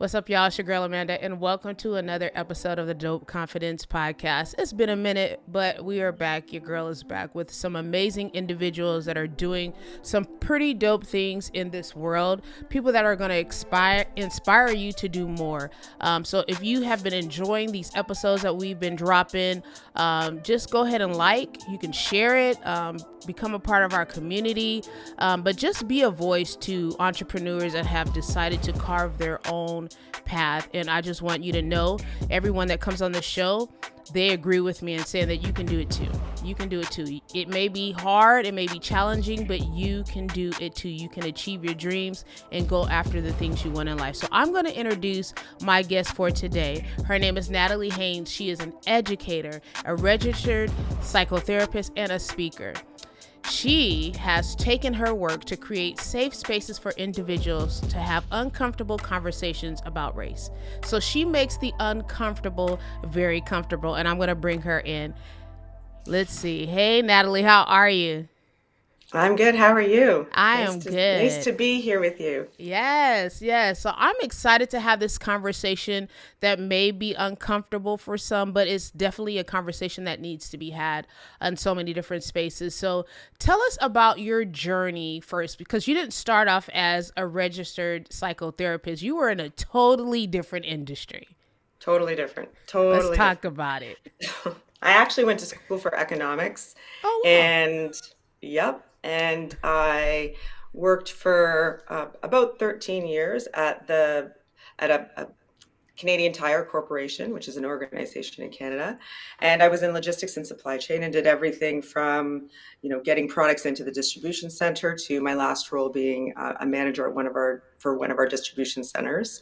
What's up, y'all? It's your girl Amanda, and welcome to another episode of the Dope Confidence Podcast. It's been a minute, but we are back. Your girl is back with some amazing individuals that are doing some pretty dope things in this world. People that are going to inspire you to do more. So if you have been enjoying these episodes that we've been dropping, just go ahead and you can share it, become a part of our community, but just be a voice to entrepreneurs that have decided to carve their own path. And I just want you to know, everyone that comes on the show, they agree with me in saying that you can do it too. You can do it too. It may be hard, it may be challenging, but you can do it too. You can achieve your dreams and go after the things you want in life. So I'm going to introduce my guest for today. Her name is Natalie Haynes. She is an educator, a registered psychotherapist, and a speaker. She has taken her work to create safe spaces for individuals to have uncomfortable conversations about race. So she makes the uncomfortable very comfortable, and I'm going to bring her in. Let's see. Hey, Natalie, how are you? I'm good. How are you? I Nice am to nice good. to be here with you. Yes, yes. So I'm excited to have this conversation that may be uncomfortable for some, but it's definitely a conversation that needs to be had in so many different spaces. So tell us about your journey first, because you didn't start off as a registered psychotherapist. You were in a totally different industry. Totally different. Let's Totally talk different. about it. I actually went to school for economics Oh, wow. and yep, and I worked for about 13 years at a Canadian Tire Corporation, which is an organization in Canada. And I was in logistics and supply chain and did everything from, getting products into the distribution center to my last role being a manager at one of our distribution centers.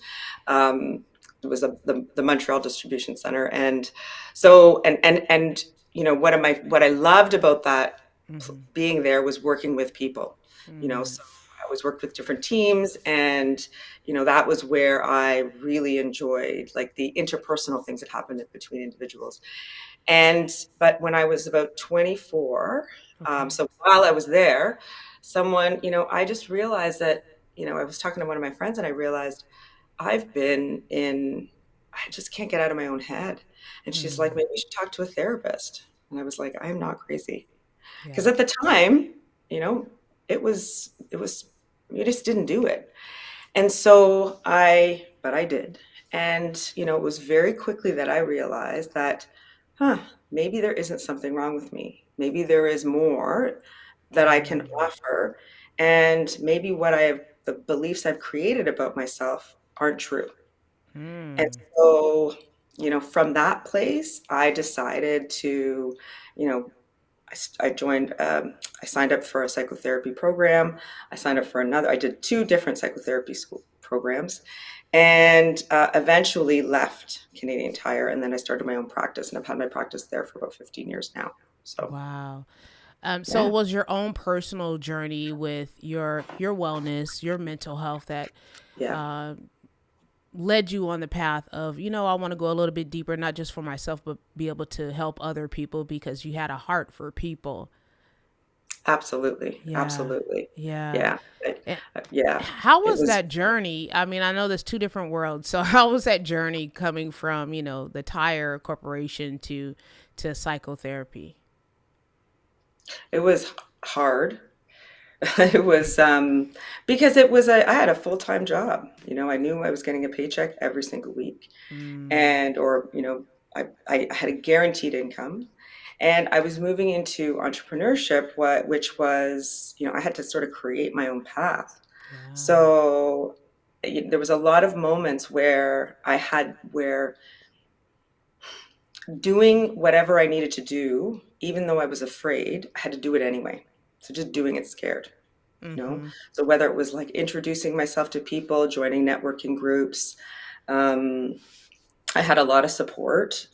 It was the Montreal distribution center. And so, and, what I loved about that Mm-hmm. being there was working with people, Mm-hmm. so I always worked with different teams, and that was where I really enjoyed like the interpersonal things that happened between individuals. And but when I was about 24, Okay. so while I was there, I just realized that, I was talking to one of my friends and I realized I've been in, I just can't get out of my own head. And she's like, Mm-hmm. maybe you should talk to a therapist. And I was like, I'm not crazy. Yeah. Because at the time, you know, it was you just didn't do it. And so but I did. And, it was very quickly that I realized that, huh, maybe there isn't something wrong with me. Maybe there is more that I can Mm-hmm. offer. And maybe the beliefs I've created about myself aren't true. And Mm-hmm. so, from that place, I decided to, you know, I joined, I signed up for a psychotherapy program. I signed up for another, I did two different psychotherapy school programs and eventually left Canadian Tire. And then I started my own practice and I've had my practice there for about 15 years now. So, Wow. So it yeah, was your own personal journey with your wellness, your mental health that yeah, uh, led you on the path of, I want to go a little bit deeper, not just for myself, but be able to help other people because you had a heart for people. absolutely. Yeah, Absolutely. yeah. Yeah. And Yeah. how It was was, that journey? I mean, I know there's two different worlds. So how was that journey coming from, the tire corporation to psychotherapy? it was hard. It was because I had a full-time job. I knew I was getting a paycheck every single week. Mm, And or I had a guaranteed income, and I was moving into entrepreneurship, which was, I had to sort of create my own path. yeah. So there was a lot of moments where doing whatever I needed to do, even though I was afraid, I had to do it anyway. So just doing it scared, you know? Mm-hmm. So whether it was like introducing myself to people, joining networking groups, um, I had a lot of support,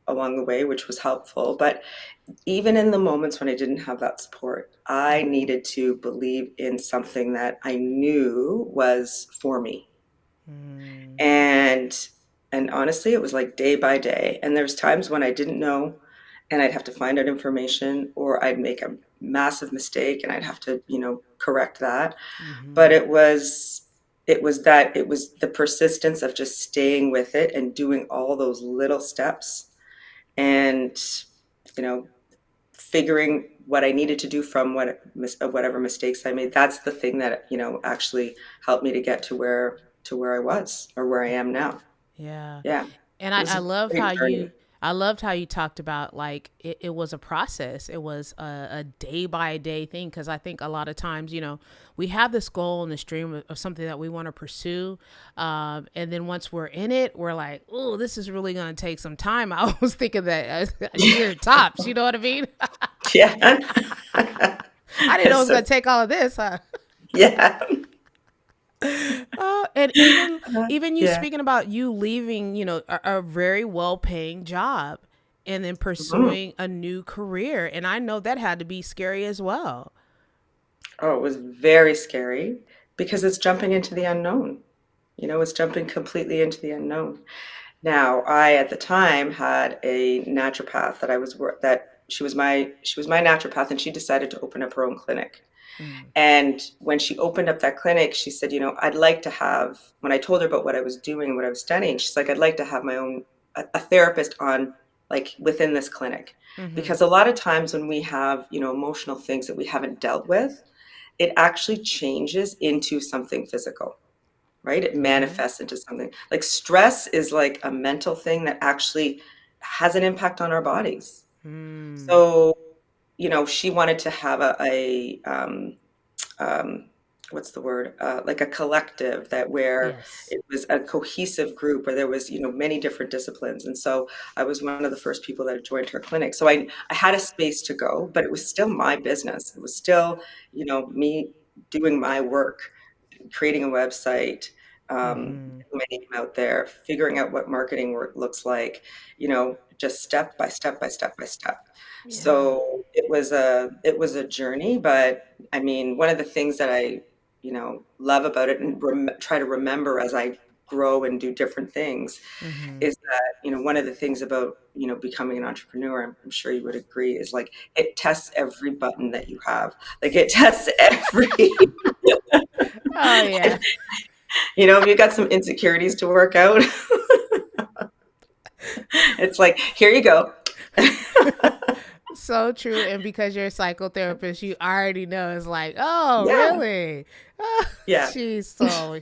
along the way, which was helpful. But even in the moments when I didn't have that support, I needed to believe in something that I knew was for me. Mm-hmm. And honestly, it was like day by day. And there's times when I didn't know and I'd have to find out information, or I'd make a massive mistake and I'd have to, correct that. Mm-hmm. But it was, it was the persistence of just staying with it and doing all those little steps, and you know figuring what I needed to do from whatever mistakes I made. That's the thing that actually helped me to get to where I was, or where I am now. Yeah. Yeah, And it I was a love great how journey. I loved how you talked about like it was a process. It was a day by day thing because I think a lot of times, we have this goal in the stream of something that we want to pursue. And then once we're in it, we're like, oh, this is really going to take some time. I was thinking that a year tops, you know what I mean? Yeah. I didn't know it It's was so, going to take all of this, huh? yeah. And even you Yeah. speaking about you leaving, a very well paying job and then Mhm. pursuing a new career. And I know that had to be scary as well. Oh, it was very scary because it's jumping into the unknown. It's jumping completely into the unknown. Now, I at the time had a naturopath that she was my naturopath, and she decided to open up her own clinic. Mm, And when she opened up that clinic, she said, I'd like to have, when I told her about what I was doing, what I was studying, she's like, I'd like to have my own, a therapist on, like, within this clinic. mm-hmm. Because a lot of times when we have, emotional things that we haven't dealt with, it actually changes into something physical, right? It Mm-hmm. manifests into something. Like stress is like a mental thing that actually has an impact on our bodies. Mm. So, she wanted to have um, what's the word? Like a collective, that where Yes. it was a cohesive group where there was, many different disciplines. And so I was one of the first people that joined her clinic. So I had a space to go, but it was still my business. It was still, me doing my work, creating a website, Mm-hmm. getting my name out there, figuring out what marketing work looks like, just step by step by step by step. Yeah. So it was a journey, but I mean, one of the things that I, love about it, and try to remember as I grow and do different things, Mm-hmm. is that, one of the things about, becoming an entrepreneur, I'm sure you would agree, is like it tests every button that you have. Like it tests every Oh yeah. if you've got some insecurities to work out, it's like, here you go. So true. And because you're a psychotherapist, you already know it's like, oh, Yeah. really? Oh, Yeah.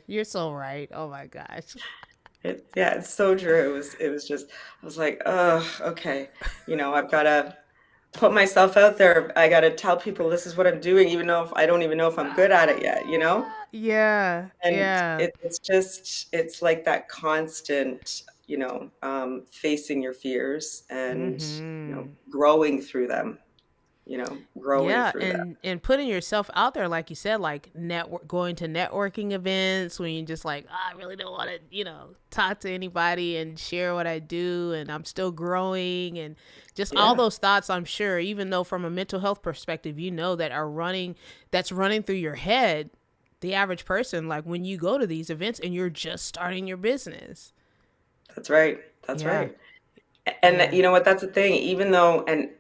you're so right. Oh my gosh. Yeah, it's so true. It was just, I was like, oh, okay. I've got to put myself out there. I got to tell people this is what I'm doing, even though if I don't even know if I'm good at it yet. Yeah. And Yeah. it's like that constant, facing your fears and, Mm-hmm. growing Yeah, through that. and putting yourself out there, like you said, like going to networking events when you just like, I really don't want to, talk to anybody and share what I do, and I'm still growing, and just all Yeah, those thoughts. I'm sure, even though from a mental health perspective, that's running through your head. The average person, like when you go to these events and you're just starting your business. that's right. That's Yeah, right. And yeah. you know what? That's the thing. Even though, and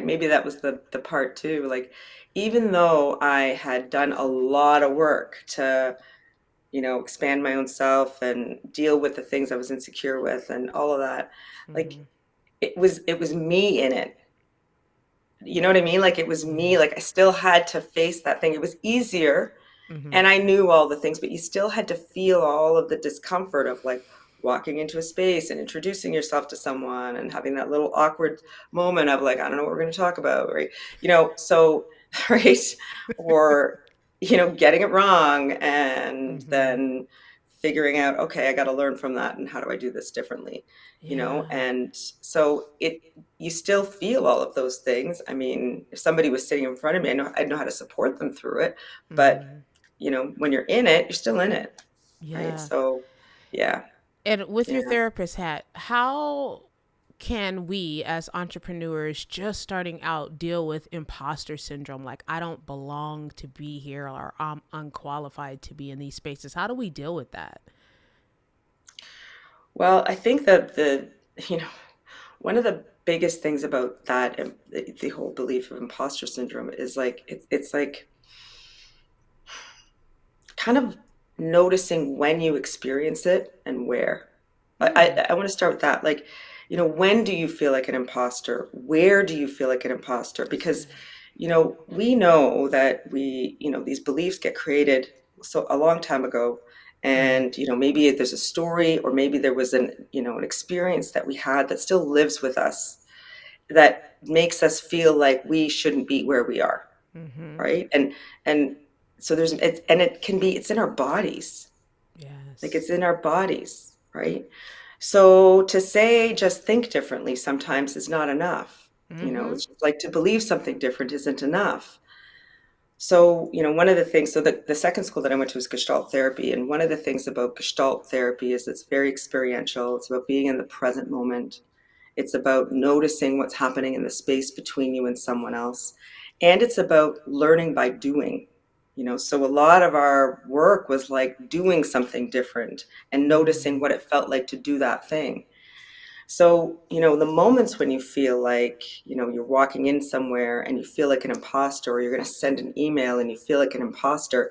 maybe that was the part too. Like, even though I had done a lot of work to, expand my own self and deal with the things I was insecure with and all of that, like Mm-hmm. it was me in it. You know what I mean? Like it was Yeah. me. Like I still had to face that thing. It was easier, Mm-hmm. and I knew all the things, but you still had to feel all of the discomfort of like walking into a space and introducing yourself to someone and having that little awkward moment of like, I don't know what we're going to talk about, right? So, right. Or, getting it wrong and Mm-hmm. then figuring out, okay, I got to learn from that. And how do I do this differently? Yeah. And so you still feel all of those things. I mean, if somebody was sitting in front of me, I'd know how to support them through it. But Mm-hmm. when you're in it, you're still in it, right? Yeah. So, yeah, And with your yeah. therapist hat, how can we as entrepreneurs just starting out deal with imposter syndrome? Like, I don't belong to be here or I'm unqualified to be in these spaces. How do we deal with that? Well, I think that you know, one of the biggest things about that, the whole belief of imposter syndrome is like, it's like kind of noticing when you experience it and where. Hmm. I want to start with that. Like, when do you feel like an imposter? Where do you feel like an imposter? Because, we know that these beliefs get created so a long time ago. Hmm. And, maybe there's a story, or maybe there was an experience that we had that still lives with us, that makes us feel like we shouldn't be where we are, Hmm. right? And so it's in our bodies. Like, Yes. it's in our bodies, right? So to say just think differently sometimes is not enough. Hmm. It's just like to believe something different isn't enough. So, one of the things, so the second school that I went to was Gestalt therapy. And one of the things about Gestalt therapy is it's very experiential. It's about being in the present moment. It's about noticing what's happening in the space between you and someone else. And it's about learning by doing. So a lot of our work was like doing something different and noticing Mm. what it felt like to do that thing. So, the moments when you feel like, you're walking in somewhere and you feel like an imposter, or you're going to send an email and you feel like an imposter,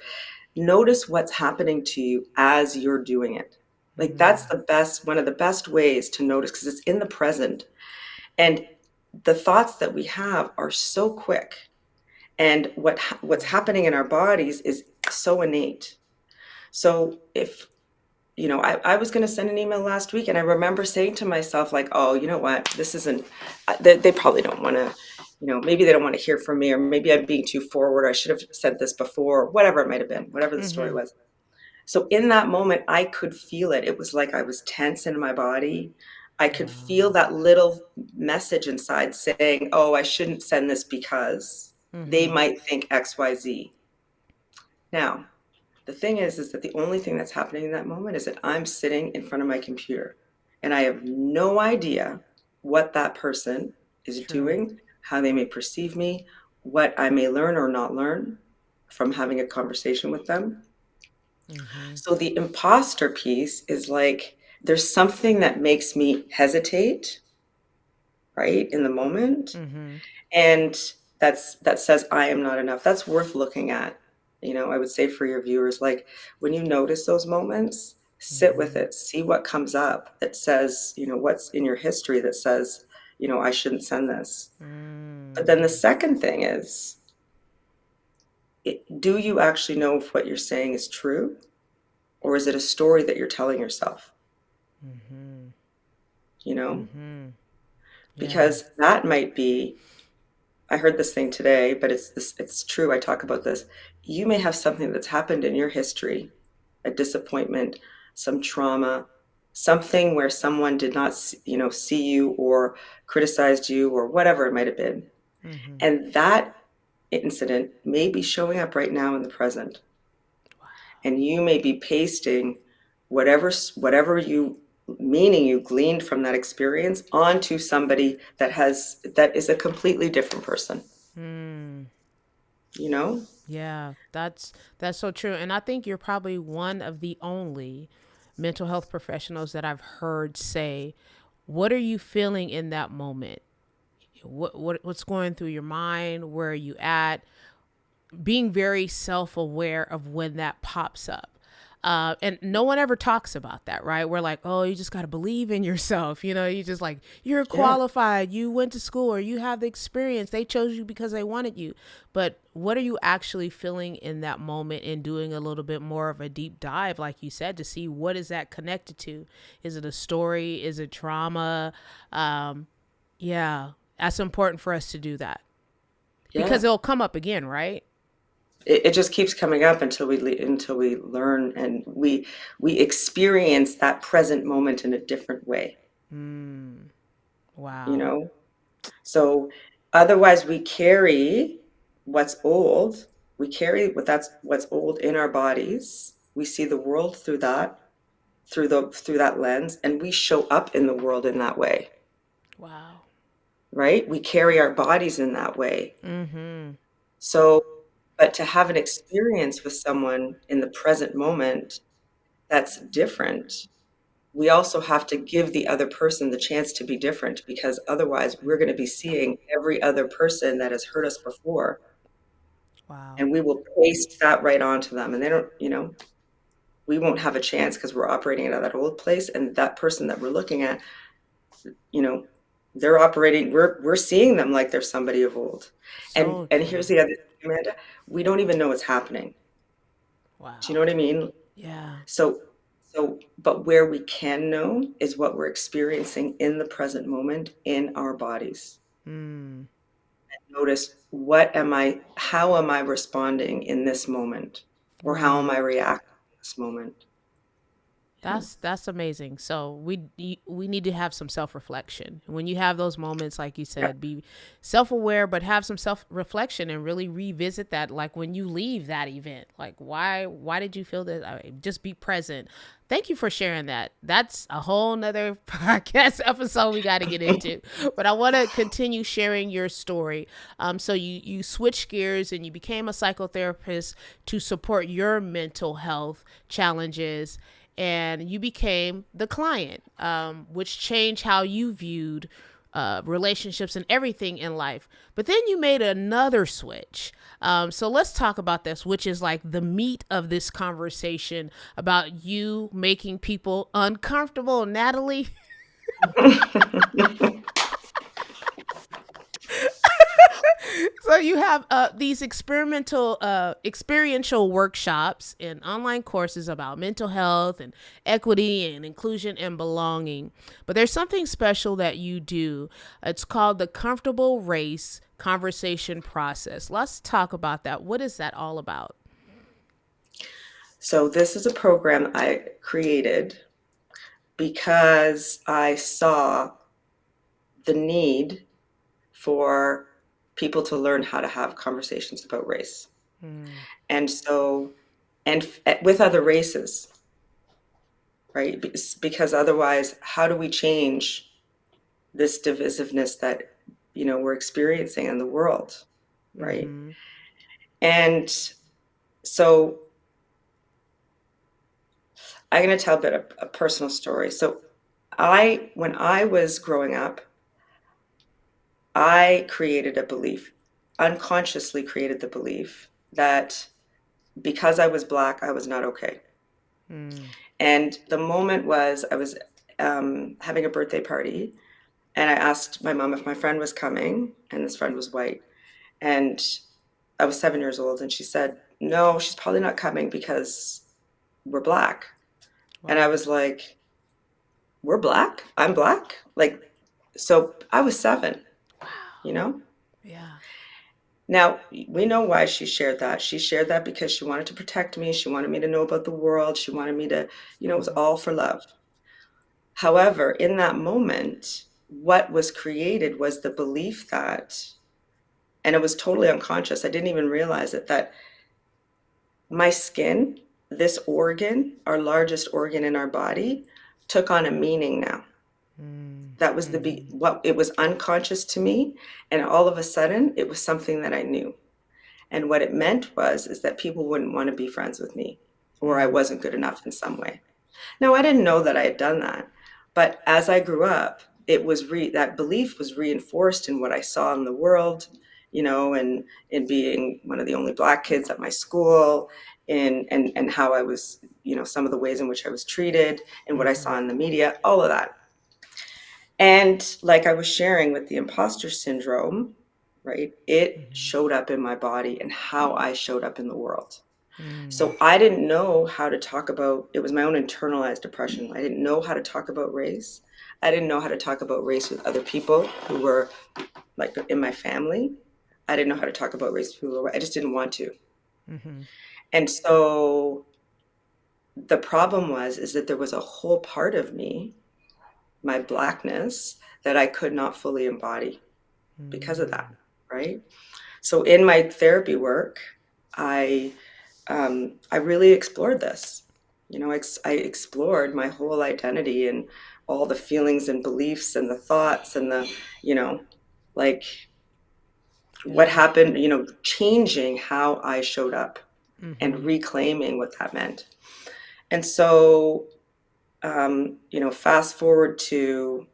notice what's happening to you as you're doing it. Like, that's Mm. one of the best ways to notice, because it's in the present. And the thoughts that we have are so quick. And what's happening in our bodies is so innate. So if I was going to send an email last week, and I remember saying to myself, like, oh, you know what? This isn't, they probably don't want to, maybe they don't want to hear from me, or maybe I'm being too forward. I should have said this before, whatever it might have been, whatever the story Hmm. was. So in that moment, I could feel it. It was like I was tense in my body. I could feel Wow. that little message inside saying, oh, I shouldn't send this because they Hmm. might think XYZ. Now, the thing is that the only thing that's happening in that moment is that I'm sitting in front of my computer, and I have no idea what that person is True. doing, how they may perceive me, what I may learn or not learn from having a conversation with them. Hmm. So the imposter piece is like, there's something that makes me hesitate, right, in the moment. Hmm. And that says I am not enough. That's worth looking at. I would say for your viewers, like, when you notice those moments, sit with Hmm. it, see what comes up that says, what's in your history that says, I shouldn't send this. But Mm. then the second thing is, do you actually know if what you're saying is true, or is it a story that you're telling yourself? Hmm. You know, Hmm. Yeah. because that might be, I heard this thing today, but it's true. I talk about this. You may have something that's happened in your history, a disappointment, some trauma, something where someone did not, see you, or criticized you, or whatever it might have been. Hmm. And that incident may be showing up right now in the present. And you may be pasting whatever you meaning you gleaned from that experience onto somebody that is a completely different person. Mm. you know Yeah, that's so true. And I think you're probably one of the only mental health professionals that I've heard say, "What are you feeling in that moment? What's going through your mind? Where are you at?" Being very self-aware of when that pops up. And no one ever talks about that, right? We're like, oh, you just got to believe in yourself. You just like, you're yeah qualified, you went to school, or you have the experience. They chose you because they wanted you. But what are you actually feeling in that moment, and doing a little bit more of a deep dive, like you said, to see what is that connected to? Is it a story? Is it trauma? Um, yeah, that's important for us to do that because yeah it'll come up again, right? it just keeps coming up until we learn, and we experience that present moment in a different way. Mm, you wow. know so otherwise we carry what's old. We carry what's old in our bodies. We see the world through that lens, and we show up in the world in that way, Wow. right? We carry our bodies in that way. Mm-hmm. So, but to have an experience with someone in the present moment that's different, we also have to give the other person the chance to be different, because otherwise we're going to be seeing every other person that has hurt us before, Wow. and we will paste that right onto them, and they don't. we won't have a chance because we're operating out of that old place. And that person that we're looking at, you know, they're operating, we're seeing them like they're somebody of old. So And here's true. the other thing, Amanda, we don't even know what's happening. Do you know Wow. what I mean? Yeah. But where we can know is what we're experiencing in the present moment in our bodies. Mm. Notice how am I responding in this moment? Or how am Right. I reacting in this moment? Yeah. That's amazing. So we need to have some self reflection. When you have those moments, like you Yeah. said, be self aware, but have some self reflection and really revisit that. Like when you leave that event, like why did you feel that? Just be present. Thank you for sharing that. That's a whole nother podcast episode we got to get into. But I want to continue sharing your story. So you switched gears and you became a psychotherapist to support your mental health challenges, and you became the client, which changed how you viewed relationships and everything in life. But then you made another switch. So let's talk about this, which is like the meat of this conversation about you making people uncomfortable, Natalie. So you have these experiential workshops and online courses about mental health and equity and inclusion and belonging. But there's something special that you do. It's called the comfortable race conversation process. Let's talk about that. What is that all about? So this is a program I created because I saw the need for people to learn how to have conversations about race. Mm, And so, with other races, right? Because otherwise, how do we change this divisiveness that, we're experiencing in the world, right? mm-hmm. And so I'm going to tell a bit of a personal story. So when I was growing up, I created a belief, unconsciously created the belief that because I was Black, I was not okay. Mm, And the moment was I was having a birthday party, and I asked my mom if my friend was coming, and this friend was white. And I was 7 years old, and she said, no, she's probably not coming because we're Black. And I wow. was like, we're Black? I'm Black? Like, so I was 7, you Wow. know? Yeah. Now, we know why she shared that. She shared that because she wanted to protect me. She wanted me to know about the world. She wanted me to, it was Mm-hmm. all for love. However, in that moment, what was created was the belief that, and it was totally unconscious, I didn't even realize it, that my skin, this organ, our largest organ in our body, took on a meaning now. That was Mm-hmm. what it was unconscious to me, and all of a sudden it was something that I knew. And what it meant was is that people wouldn't want to be friends with me, or I Mm-hmm. wasn't good enough in some way. Now, I didn't know that I had done that, but as I grew up, that belief was reinforced in what I saw in the world, and in being one of the only Black kids at my school, and how I was, some of the ways in which I was treated, and what I Mm-hmm. saw in the media, all of that. And like I was sharing with the imposter syndrome, right? It Mm-hmm. showed up in my body and how I showed up in the world. Mm, So I didn't know how to talk about it was my own internalized depression. I didn't know how to talk about race. I didn't know how to talk about race with other people who were like in my family. I didn't know how to talk about race with people who were, I just didn't want to. mm-hmm. And so the problem was is that there was a whole part of me, my Blackness, that I could not fully embody because of that, Mm, right? So in my therapy work, I I really explored this. I explored my whole identity and all the feelings and beliefs and the thoughts and you know, like what yeah. happened, changing how I showed up and Mm-hmm. reclaiming what that meant. And so, fast forward to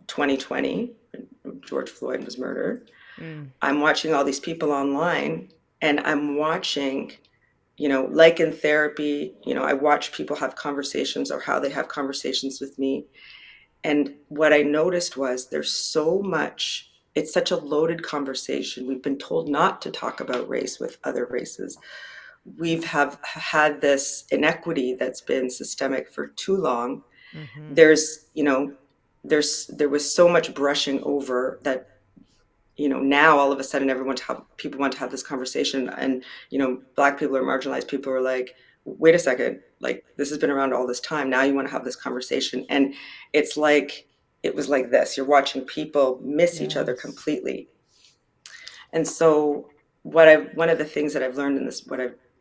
2020, when George Floyd was murdered. Mm, I'm watching all these people online, and I'm watching like in therapy, I watch people have conversations or how they have conversations with me. And what I noticed was there's so much, it's such a loaded conversation. We've been told not to talk about race with other races. We've have had this inequity that's been systemic for too long. Mm-hmm. There was so much brushing over that, now all of a sudden people want to have this conversation, and, Black people or marginalized people are like, wait a second, like, this has been around all this time. Now you want to have this conversation. And it's like, it was like this, you're watching people miss each other Yes. completely. And so one of the things that I've learned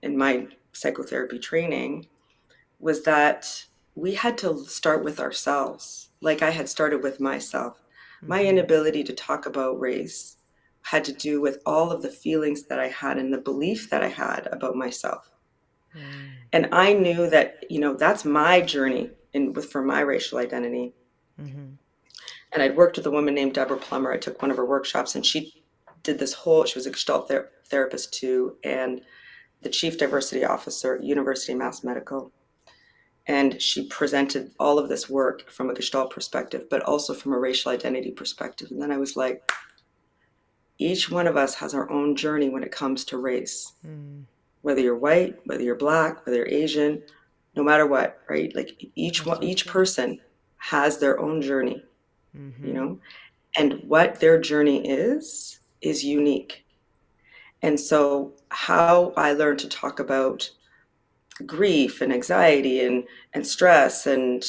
in my psychotherapy training was that we had to start with ourselves. Like I had started with myself. My Mm-hmm. inability to talk about race had to do with all of the feelings that I had and the belief that I had about myself. Mm. And I knew that, that's my journey for my racial identity. Mm-hmm. And I'd worked with a woman named Deborah Plummer. I took one of her workshops, and she was a Gestalt therapist too, and the chief diversity officer at University of Mass Medical. And she presented all of this work from a Gestalt perspective, but also from a racial identity perspective. And then I was like, each one of us has our own journey when it comes to race. Mm. Whether you're white, whether you're Black, whether you're Asian, no matter what, right? Like That's so each true. person has their own journey, Mm-hmm. and what their journey is unique. And so how I learned to talk about grief and anxiety and stress and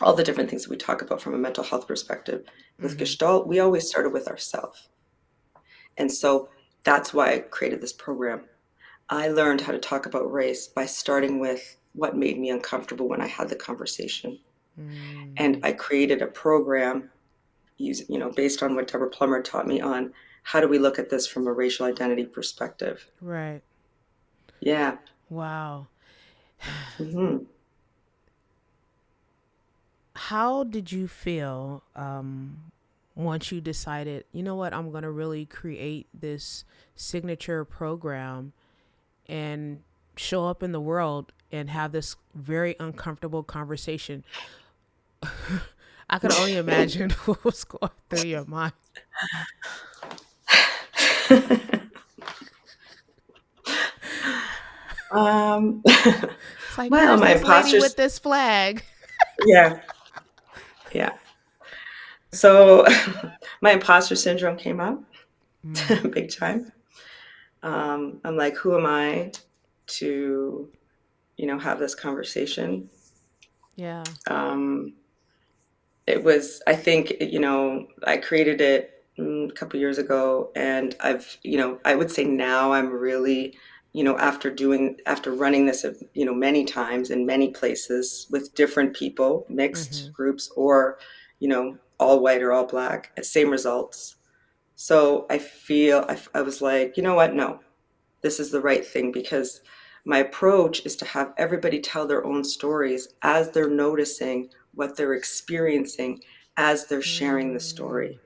all the different things that we talk about from a mental health perspective with Mm-hmm. Gestalt, we always started with ourselves. And so that's why I created this program. I learned how to talk about race by starting with what made me uncomfortable when I had the conversation. And Mm. I created a program based on what Deborah Plummer taught me on how do we look at this from a racial identity perspective. Right. Yeah. Wow. Mm-hmm. How did you feel once you decided, you know what, I'm going to really create this signature program and show up in the world and have this very uncomfortable conversation? I could only imagine what was going through your mind. um, It's like, well, where's my this lady with imposter's, this flag? yeah, yeah. So my imposter syndrome came up Mm. big time. I'm like, who am I to, have this conversation? Yeah. Um, it was, I think, I created it a couple years ago, and I would say now I'm really, after running this, many times in many places with different people, Mm-hmm. mixed groups, or, all white or all Black, same results. So I was like, you know what? No, this is the right thing, because my approach is to have everybody tell their own stories as they're noticing what they're experiencing as they're sharing the Mm. story.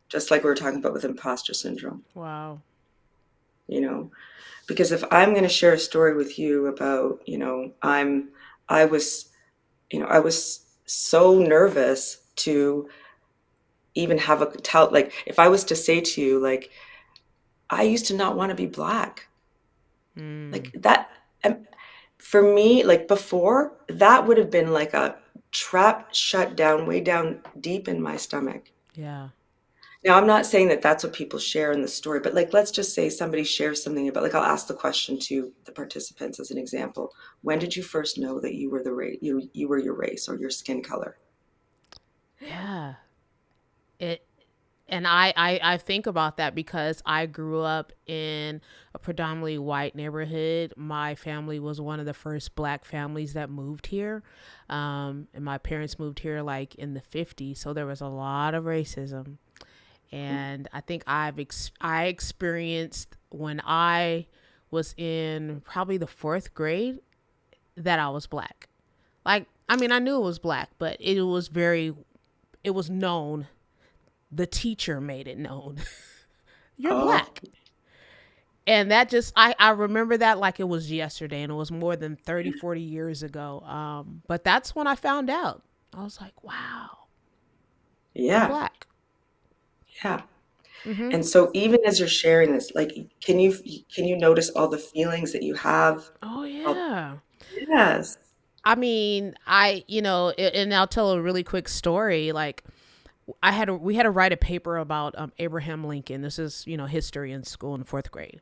Just like we were talking about with imposter syndrome, Wow. you know, because if I'm going to share a story with you about, I was, I was so nervous to even have a tell, like, if I was to say to you, like, I used to not want to be Black, Mm. like that. um, For me, like before, that would have been like a trap shut down way down deep in my stomach. Yeah. Now, I'm not saying that that's what people share in the story, but like, let's just say somebody shares something about, like, I'll ask the question to the participants as an example. When did you first know that you were you were your race or your skin color? Yeah. It and I think about that because I grew up in a predominantly white neighborhood. My family was one of the first Black families that moved here. And my parents moved here like in the 50s. So there was a lot of racism. And I think I experienced when I was in probably the fourth grade that I was Black. Like, I mean, I knew it was Black, but it was known. The teacher made it known. You're Oh, Black. And that just I remember that like it was yesterday, and it was more than 30, 40 years ago. But that's when I found out. I was like, wow, I'm Yeah, black. yeah. Mm-hmm. And so even as you're sharing this, like, can you notice all the feelings that you have? Oh All, yeah. yes. I mean, and I'll tell a really quick story. Like, we had to write a paper about Abraham Lincoln. This is history in school in fourth grade.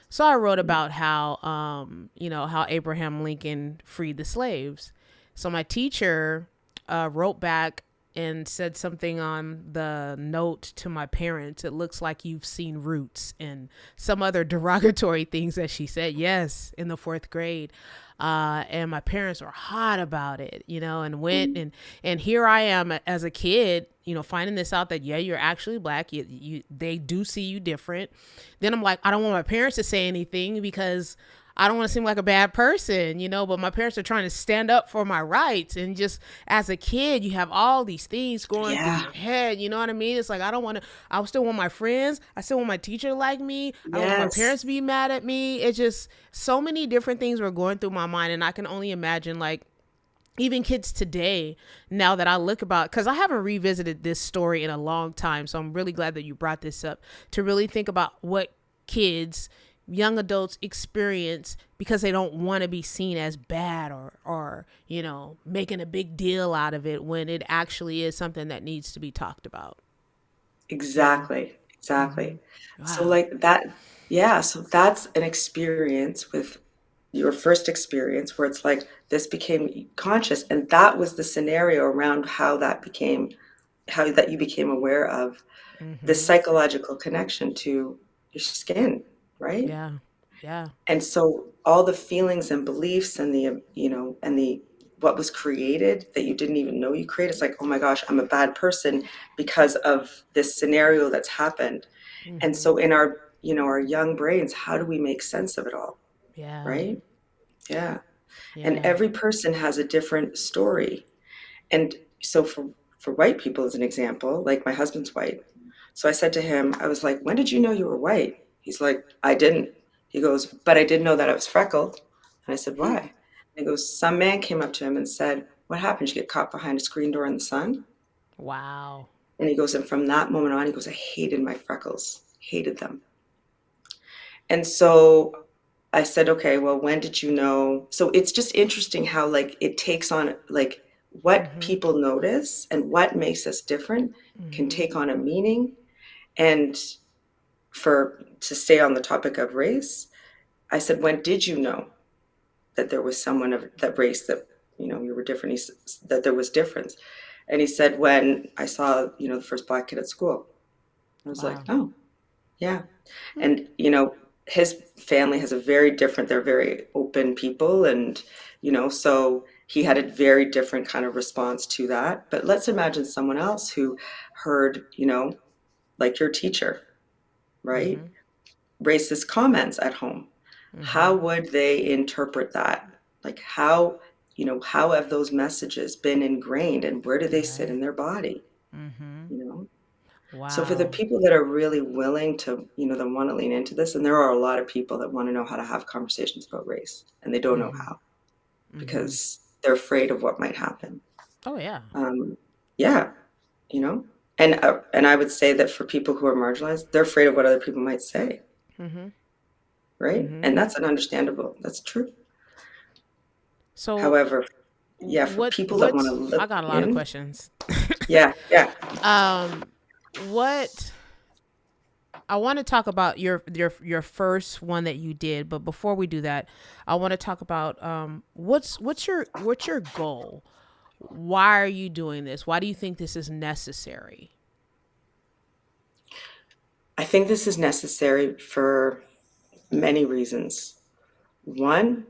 So I wrote about how how Abraham Lincoln freed the slaves. So my teacher wrote back and said something on the note to my parents. It looks like you've seen Roots, and some other derogatory things that she said. Yes, in the fourth grade. And my parents were hot about it, and went and here I am as a kid, finding this out that yeah, you're actually black. They do see you different. Then I'm like, I don't want my parents to say anything because I don't want to seem like a bad person, but my parents are trying to stand up for my rights. And just as a kid, you have all these things going through Yeah. your head. You know what I mean? It's like, I don't want to, I still want my friends. I still want my teacher to like me. I don't want my Yes. parents to be mad at me. It's just so many different things were going through my mind. And I can only imagine, like, even kids today, now that I look about, because I haven't revisited this story in a long time, so I'm really glad that you brought this up, to really think about what kids, young adults experience because they don't want to be seen as bad, or making a big deal out of it when it actually is something that needs to be talked about. Exactly. Mm-hmm. Exactly. So Wow. like that, yeah, so that's an experience with your first experience where it's like this became conscious, and that was the scenario around how that became, how that you became aware of the Mm-hmm. psychological connection to your skin, right? Yeah. Yeah. And so all the feelings and beliefs and the, and the what was created that you didn't even know you created, it's like, oh my gosh, I'm a bad person because of this scenario that's happened. And Mm-hmm. so in our, our young brains, how do we make sense of it all? Yeah. Right? Yeah. And Yeah. every person has a different story. And so for white people, as an example, like my husband's white. So I said to him, I was like, when did you know you were white? He's like, I didn't. He goes, but I did know that I was freckled. And I said, why? And he goes, some man came up to him and said, what happened? Did you get caught behind a screen door in the sun? Wow. And he goes, and from that moment on, he goes, I hated my freckles, hated them. And so I said, okay, well, when did you know? So it's just interesting how like it takes on like what Mm-hmm. people notice and what makes us different can Mm-hmm. take on a meaning. And for to stay on the topic of race, I said, when did you know that there was someone of that race that you were different? That there was difference. And he said, when I saw the first black kid at school. I was like, Wow. oh, yeah. Hmm. And his family has a very different, they're very open people, and so he had a very different kind of response to that. But let's imagine someone else who heard, like your teacher, right, Mm-hmm. racist comments at home. How Mm-hmm. would they interpret that? Like how have those messages been ingrained, and where do they sit Right. in their body? Mm-hmm. you know So for the Wow. people that are really willing to, that want to lean into this, and there are a lot of people that want to know how to have conversations about race, and they don't know Mm-hmm. how Mm-hmm. because they're afraid of what might happen. Oh yeah. Um, yeah, you know, and I would say that for people who are marginalized, they're afraid of what other people might say, Mm-hmm. right? Mm-hmm. And that's an understandable. That's true. So However, yeah, for people that want to I look got a lot of in, questions. yeah, yeah, um, what I want to talk about your first one that you did, but before we do that, I want to talk about what's your goal? Why are you doing this? Why do you think this is necessary? I think this is necessary for many reasons. One,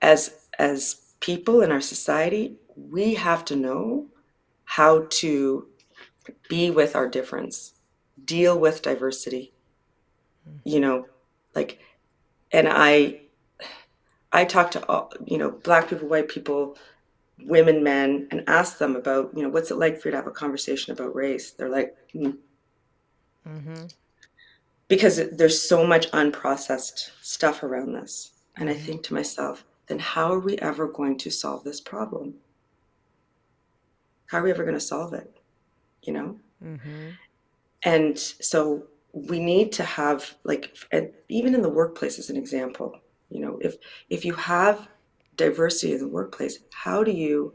as people in our society, we have to know how to be with our difference, deal with diversity, you know, like, and I talk to all, black people, white people, women, men, and ask them about, what's it like for you to have a conversation about race? They're like, Mm-hmm. because there's so much unprocessed stuff around this. And I Mm-hmm. think to myself, then how are we ever going to solve this problem? How are we ever going to solve it? You know? Mm-hmm. And so we need to have, like, and even in the workplace as an example, if you have diversity in the workplace, how do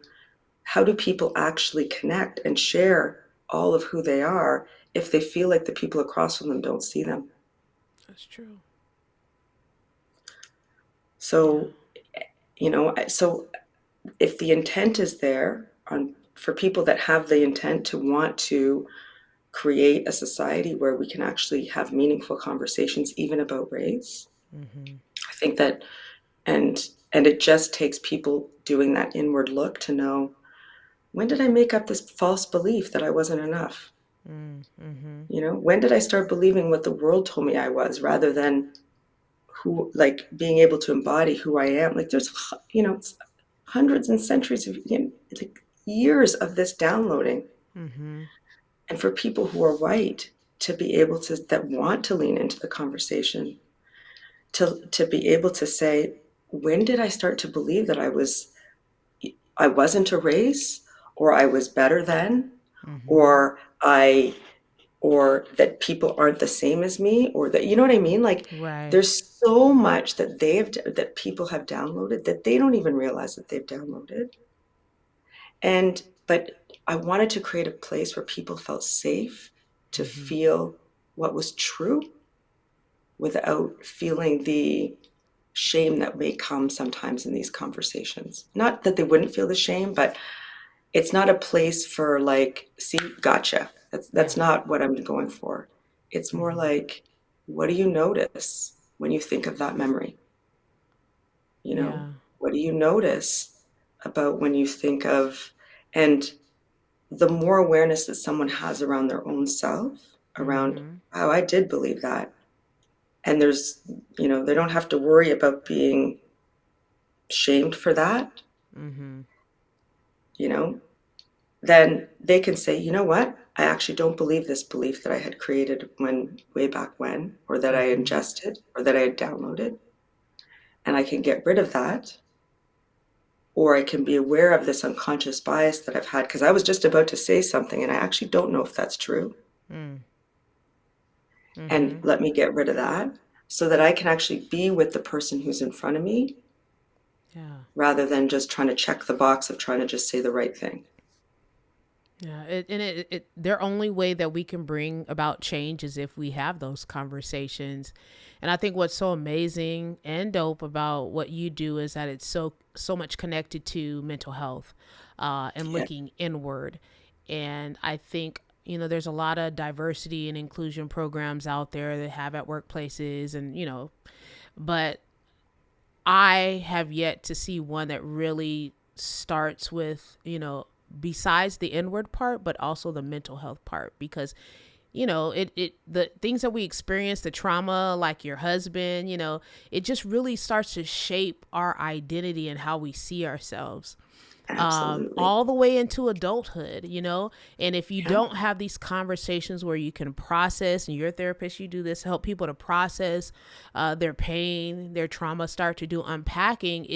people actually connect and share all of who they are if they feel like the people across from them don't see them? That's true. Yeah. So, so if the intent is there for people that have the intent to want to create a society where we can actually have meaningful conversations even about race, Mm-hmm. I think that, and and it just takes people doing that inward look to know, when did I make up this false belief that I wasn't enough? Mm-hmm. When did I start believing what the world told me I was, rather than who, like, being able to embody who I am? Like, there's, hundreds and centuries of, like, years of this downloading. Mm-hmm. And for people who are white to be able to, that want to lean into the conversation, to be able to say, when did I start to believe that I wasn't a race, or I was better than, Mm-hmm. or I or that people aren't the same as me, or that, you know what I mean? Like, Right. there's so much that people have downloaded that they don't even realize that they've downloaded. But I wanted to create a place where people felt safe to Mm-hmm. feel what was true without feeling the shame that may come sometimes in these conversations. Not that they wouldn't feel the shame, but it's not a place for, like, see, gotcha. That's Yeah. not what I'm going for. It's more Mm-hmm. like, what do you notice when you think of that memory? You know, Yeah. what do you notice about when you think of, and the more awareness that someone has around their own self, around, Mm-hmm. oh, I did believe that. And they don't have to worry about being shamed for that, Mm-hmm. you know, then they can say, you know what? I actually don't believe this belief that I had created way back when, or that I Mm-hmm. ingested, or that I had downloaded. And I can get rid of that. Or I can be aware of this unconscious bias that I've had, because I was just about to say something and I actually don't know if that's true. And Mm-hmm. let me get rid of that so that I can actually be with the person who's in front of me, Yeah. rather than just trying to check the box of trying to just say the right thing. Yeah, their only way that we can bring about change is if we have those conversations. And I think what's so amazing and dope about what you do is that it's so much connected to mental health, and Yeah, looking inward. And I think, there's a lot of diversity and inclusion programs out there that have at workplaces, and but I have yet to see one that really starts with, besides the inward part, but also the mental health part. Because, the things that we experience, the trauma, like your husband, it just really starts to shape our identity and how we see ourselves, absolutely. all the way into adulthood, and if you Yeah, don't have these conversations where you can process, and you're a therapist, you do this, help people to process their pain, their trauma, start to do unpacking,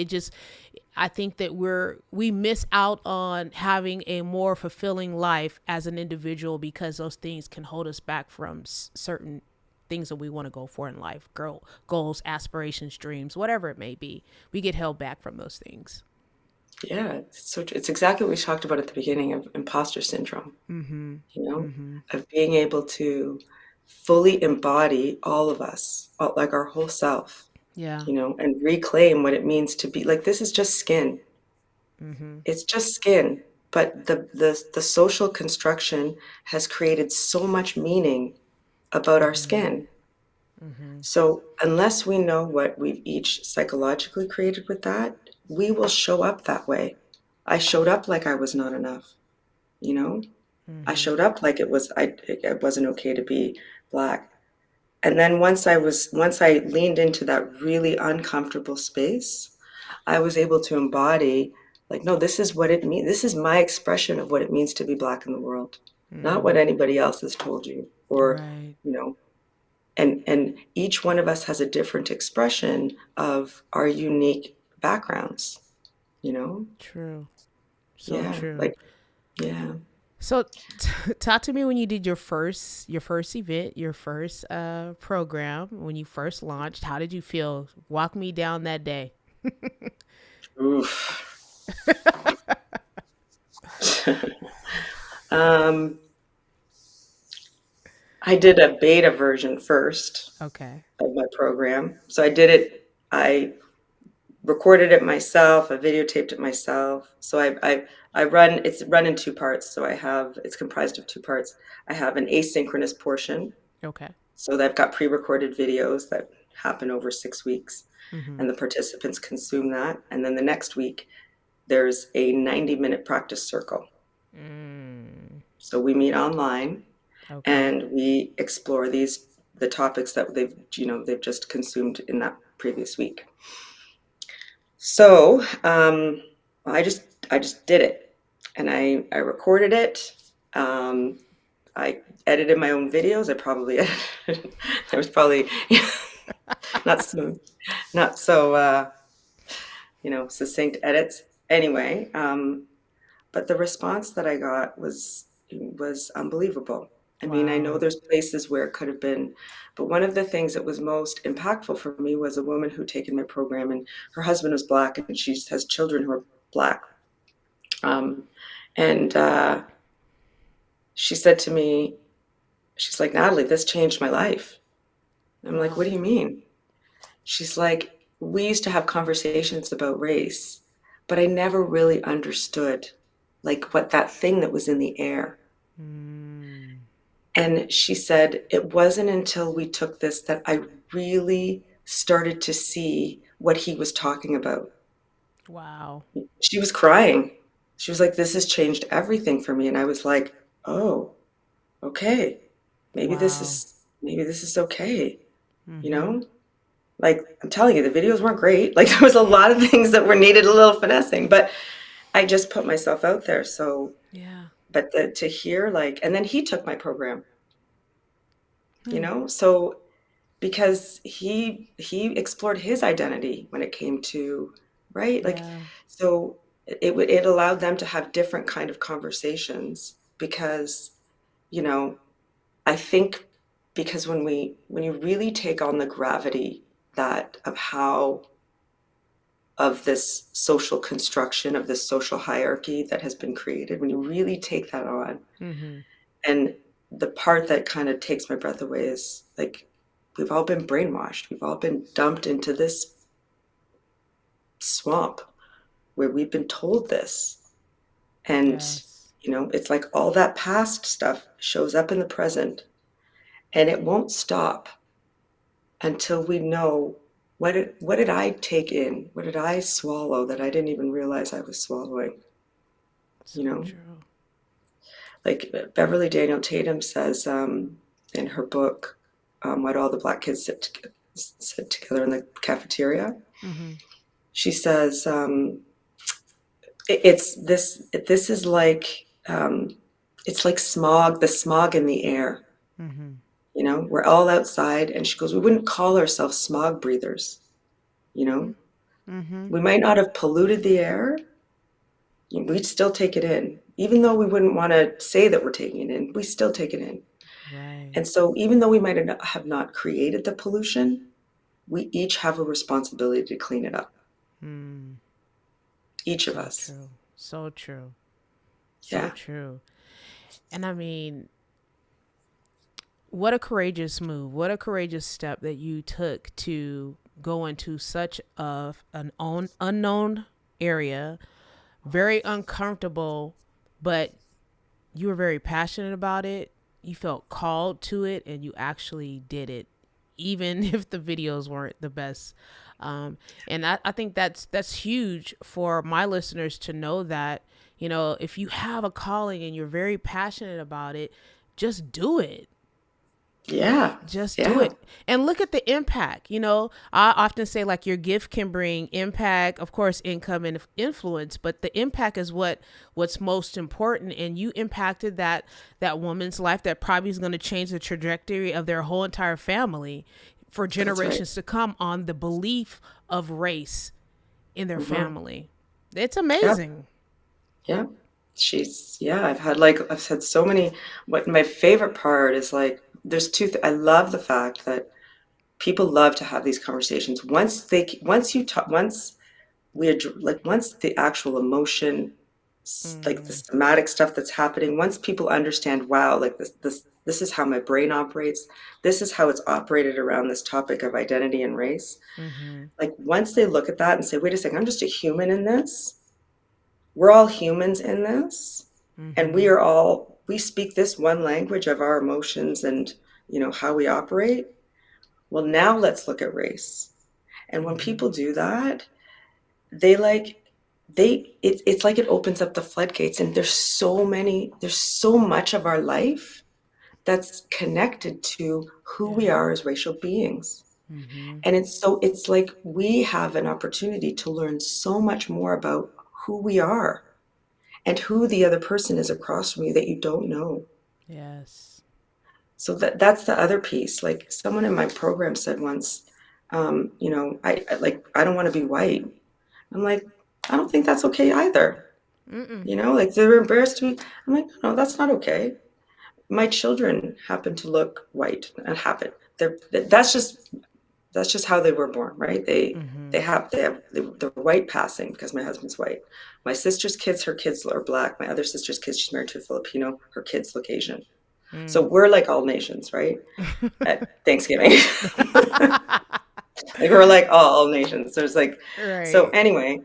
I think that we miss out on having a more fulfilling life as an individual, because those things can hold us back from certain things that we want to go for in life, goals, aspirations, dreams, whatever it may be. We get held back from those things. yeah. It's exactly what we talked about at the beginning of imposter syndrome, Mm-hmm. Mm-hmm. of being able to fully embody all of us, like our whole self, Yeah. and reclaim what it means to be like, this is just skin. Mm-hmm. It's just skin. But the social construction has created so much meaning about our Mm-hmm. skin. Mm-hmm. So unless we know what we've each psychologically created with that, we will show up that way. I showed up like I was not enough, you know? I Mm-hmm. showed up like it wasn't okay to be Black. And then once I leaned into that really uncomfortable space, I was able to embody, like, no, this is what it means. This is my expression of what it means to be Black in the world, not Mm-hmm. what anybody else has told you, or, Right. you know, and each one of us has a different expression of our unique backgrounds, you know? True. So Yeah, true. like, yeah. So talk to me when you did your first event, your first program, when you first launched. How did you feel? Walk me down that day. Oof. um, I did a beta version first Okay. of my program. So I did it, I recorded it myself, I videotaped it myself. So I run, it's run in two parts. So it's comprised of two parts. I have an asynchronous portion. Okay. So I've got pre-recorded videos that happen over 6 weeks, Mm-hmm. and the participants consume that. And then the next week, there's a 90-minute practice circle. Mm. So we meet online Okay. and we explore the topics that they've just consumed in that previous week. So I just did it, and I recorded it. Um, I edited my own videos. There was probably not so not so succinct edits. Anyway, but the response that I got was unbelievable. I mean, I know Wow. there's places where it could have been, but one of the things that was most impactful for me was a woman who'd taken my program, and her husband was Black, and she has children who are Black. Um, and she said to me, she's like, Natalie, this changed my life. I'm like, Wow. what do you mean? She's like, we used to have conversations about race, but I never really understood like what that thing that was in the air. Mm. And she said, it wasn't until we took this that I really started to see what he was talking about. Wow. She was crying. She was like, this has changed everything for me. And I was like, oh, okay. Wow. Maybe this is okay. You Mm-hmm. know? Like I'm telling you, the videos weren't great. Like there was a lot of things that were needed a little finessing, but I just put myself out there. So, Yeah. but to hear like, and then he took my program, Hmm. so because he explored his identity when it came to, right, like, Yeah. so it allowed them to have different kind of conversations because you know I think because when you really take on the gravity that of how of this social construction of this social hierarchy that has been created, when you really take that on, Mm-hmm. and the part that kind of takes my breath away is like we've all been brainwashed, we've all been dumped into this swamp where we've been told this, and Yes. it's like all that past stuff shows up in the present, and it won't stop until we know what did I take in, what did I swallow that I didn't even realize I was swallowing. So you know true. like Beverly Daniel Tatum says in her book, What All the Black Kids Sit Together in the Cafeteria. Mm-hmm. She says it's this is like it's like smog, the smog in the air. Mm-hmm. We're all outside, and she goes, we wouldn't call ourselves smog breathers. You know, Mm-hmm. we might not have polluted the air, we'd still take it in. Even though we wouldn't want to say that we're taking it in, we still take it in. Right. And so, even though we might have not created the pollution, we each have a responsibility to clean it up. Mm. Each of So us. true. So true. So Yeah. true. And I mean, what a courageous move. What a courageous step that you took to go into such an unknown area, very uncomfortable, but you were very passionate about it. You felt called to it, and you actually did it, even if the videos weren't the best. And I think that's huge for my listeners to know that, if you have a calling and you're very passionate about it, just do it. Yeah. Just do Yeah. it and look at the impact. I often say, like, your gift can bring impact, of course, income and influence, but the impact is what's most important. And you impacted that woman's life that probably is going to change the trajectory of their whole entire family for That's right. generations to come on the belief of race in their Hmm. family. It's Yep. amazing. Yeah. I've had so many. What my favorite part is, like, there's I love the fact that people love to have these conversations. Once you talk, once the actual emotion, like the Mm, somatic stuff that's happening, once people understand, wow, like this is how my brain operates. This is how it's operated around this topic of identity and race. mm-hmm. Like, once they look at that and say, wait a second, I'm just a human in this. We're all humans in this, and Mm-hmm. we speak this one language of our emotions and, how we operate. Well, now let's look at race. And when Mm-hmm. people do that, they like it's like it opens up the floodgates, and there's so much of our life that's connected to who we Yeah. are as racial beings. Mm-hmm. And it's like we have an opportunity to learn so much more about who we are and who the other person is across from you that you don't know. Yes. So that's the other piece. Like, someone in my program said once, I don't want to be white. I'm like, I don't think that's okay either. Mm-mm. Like, they're embarrassed to be. I'm like, no, that's not okay. My children happen to look white and happen. They're, that's just how they were born, right? Mm-hmm. They're white passing because my husband's white. My sister's kids, her kids are black. My other sister's kids, she's married to a Filipino. Her kids look Asian. So Mm. we're like all nations, right? At Thanksgiving, like, we're like all nations. There's like, so Right. anyway,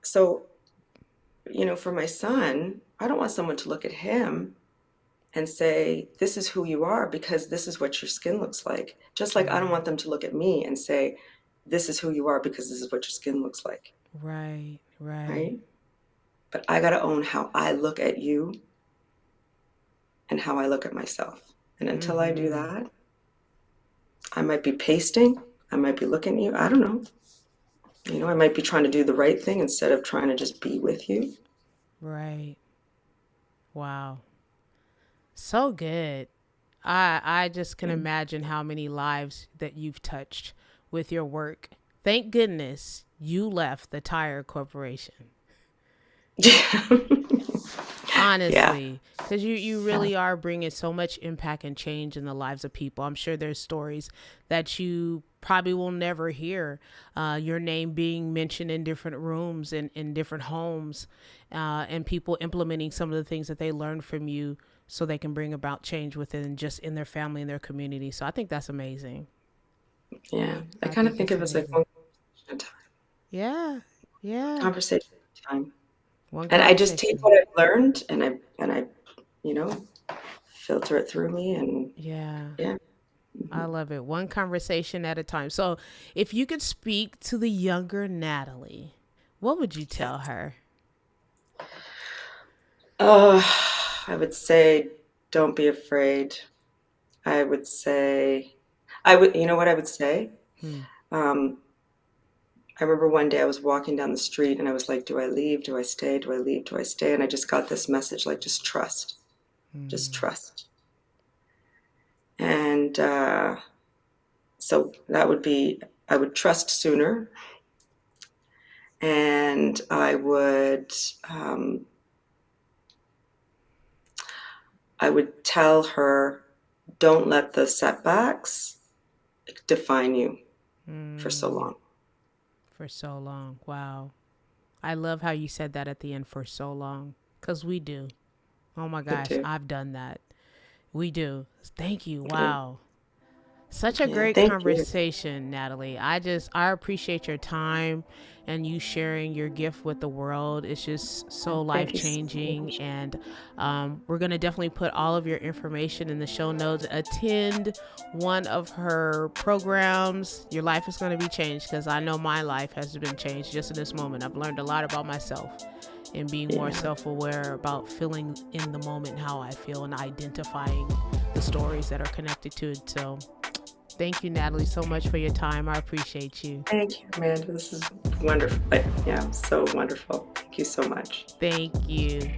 so for my son, I don't want someone to look at him and say, this is who you are because this is what your skin looks like. Just like I don't Mm. want them to look at me and say, this is who you are because this is what your skin looks like. Right. Right. Right? But I got to own how I look at you and how I look at myself. And until I do Mm-hmm. that, I might be pasting, I might be looking at you, I don't know. I might be trying to do the right thing instead of trying to just be with you. Right. Wow. So good. I just can imagine how many lives that you've touched with your work. Thank goodness you left the tire corporation. Yeah. Yeah. Honestly, because you Yeah. really are bringing so much impact and change in the lives of people. I'm sure there's stories that you probably will never hear, your name being mentioned in different rooms and in different homes, and people implementing some of the things that they learned from you so they can bring about change within just in their family and their community. So I think that's amazing. Yeah. I I kind of think think it's of it as like amazing. one Yeah. Yeah. conversation at a time. One And I just take conversation. what I've learned, and I, you know, filter it through me, and Yeah. yeah. I Mhm. love it. One conversation at a time. So, if you could speak to the younger Natalie, what would you Yeah. tell her? Uh, I would say, don't be afraid. I would say, you know what I would say? Hmm. Um, I remember one day I was walking down the street and I was like, do I leave? Do I stay? Do I leave? Do I stay? And I just got this message, like, just trust, just Hmm. trust. And so that would be, I would trust sooner. And um, I would tell her, don't let the setbacks define you for so Hmm. long. For so long. Wow. I love how you said that at the end, for so long. Because we do. Oh my I gosh, do. I've done that. We do. Thank you. And Wow. Such a yeah, great thank you. conversation, Natalie. I appreciate your time and you sharing your gift with the world. It's just so life Thank you so changing. much. And we're going to definitely put all of your information in the show notes. Attend one of her programs. Your life is going to be changed because I know my life has been changed just in this moment. I've learned a lot about myself and being more Yeah, self aware about feeling in the moment how I feel and identifying the the stories that are connected to it. So thank you, Natalie, so much for your time. I appreciate you. Thank you, Amanda. This is wonderful. Yeah, so wonderful. Thank you so much. Thank you.